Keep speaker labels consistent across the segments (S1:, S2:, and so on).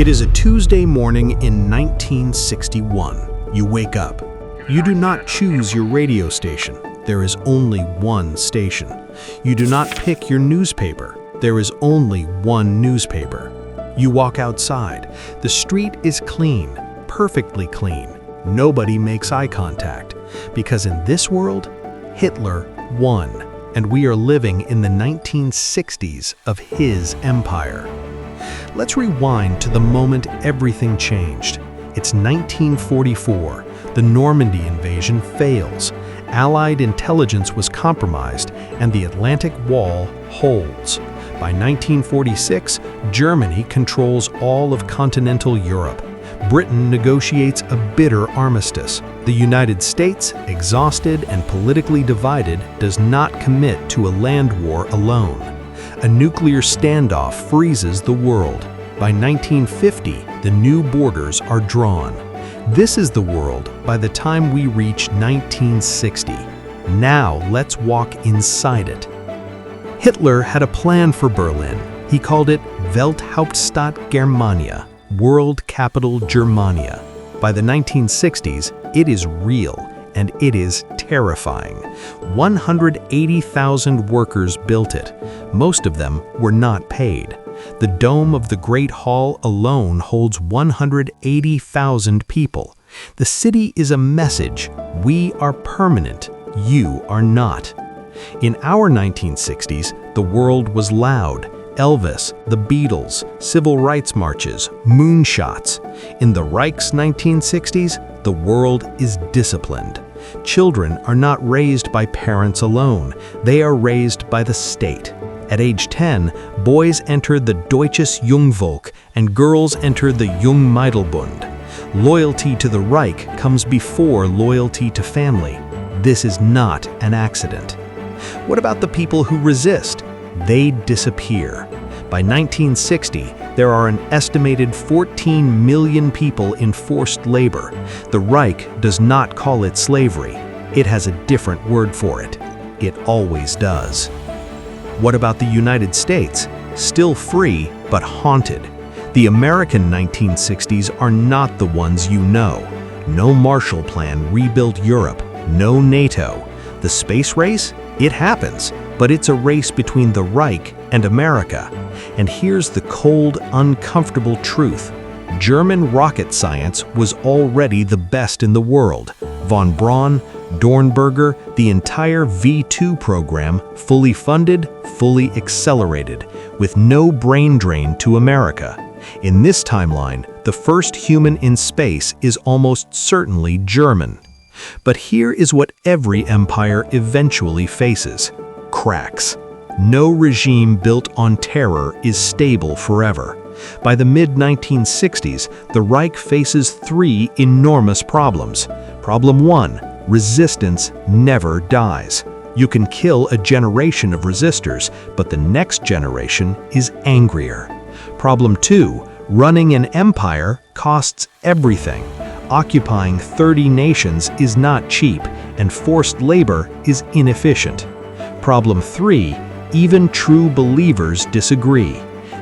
S1: It is a Tuesday morning in 1961. You wake up. You do not choose your radio station. There is only one station. You do not pick your newspaper. There is only one newspaper. You walk outside. The street is clean, perfectly clean. Nobody makes eye contact, because in this world, Hitler won, and we are living in the 1960s of his empire. Let's rewind to the moment everything changed. It's 1944. The Normandy invasion fails. Allied intelligence was compromised, and the Atlantic Wall holds. By 1946, Germany controls all of continental Europe. Britain negotiates a bitter armistice. The United States, exhausted and politically divided, does not commit to a land war alone. A nuclear standoff freezes the world. By 1950, the new borders are drawn. This is the world by the time we reach 1960. Now let's walk inside it. Hitler had a plan for Berlin. He called it Welthauptstadt Germania, World Capital Germania. By the 1960s, it is real, and it is terrifying. 180,000 workers built it. Most of them were not paid. The dome of the Great Hall alone holds 180,000 people. The city is a message. We are permanent. You are not. In our 1960s, the world was loud. Elvis, the Beatles, civil rights marches, moonshots. In the Reich's 1960s, the world is disciplined. Children are not raised by parents alone. They are raised by the state. At age 10, boys enter the Deutsches Jungvolk and girls enter the Jungmädelbund. Loyalty to the Reich comes before loyalty to family. This is not an accident. What about the people who resist? They disappear. By 1960, there are an estimated 14 million people in forced labor. The Reich does not call it slavery. It has a different word for it. It always does. What about the United States? Still free, but haunted. The American 1960s are not the ones you know. No Marshall Plan rebuilt Europe. No NATO. The space race? It happens, but it's a race between the Reich and America. And here's the cold, uncomfortable truth. German rocket science was already the best in the world. Von Braun, Dornberger, the entire V2 program, fully funded, fully accelerated, with no brain drain to America. In this timeline, the first human in space is almost certainly German. But here is what every empire eventually faces: cracks. No regime built on terror is stable forever. By the mid-1960s, the Reich faces three enormous problems. Problem 1. Resistance never dies. You can kill a generation of resistors, but the next generation is angrier. Problem 2. Running an empire costs everything. Occupying 30 nations is not cheap, and forced labor is inefficient. Problem 3. Even true believers disagree.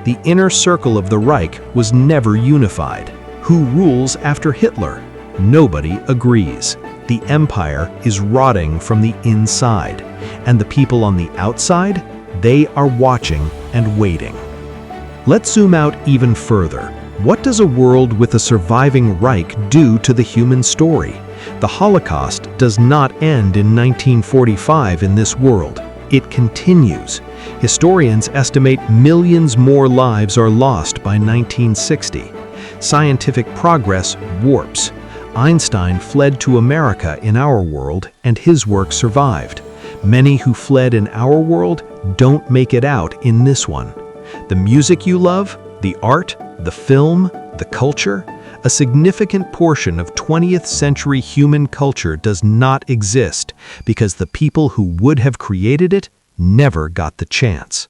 S1: The inner circle of the Reich was never unified. Who rules after Hitler? Nobody agrees. The empire is rotting from the inside, and the people on the outside, they are watching and waiting. Let's zoom out even further. What does a world with a surviving Reich do to the human story? The Holocaust does not end in 1945 in this world. It continues. Historians estimate millions more lives are lost by 1960. Scientific progress warps. Einstein fled to America in our world, and his work survived. Many who fled in our world don't make it out in this one. The music you love, the art, the film, the culture, a significant portion of 20th century human culture does not exist because the people who would have created it never got the chance.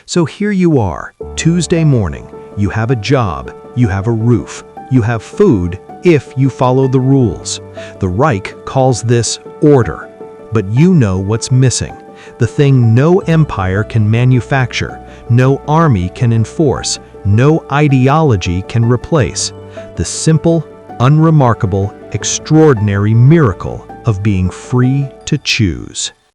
S1: So here you are, Tuesday morning. You have a job, you have a roof, you have food if you follow the rules. The Reich calls this order. But you know what's missing. The thing no empire can manufacture, no army can enforce, no ideology can replace the simple, unremarkable, extraordinary miracle of being free to choose.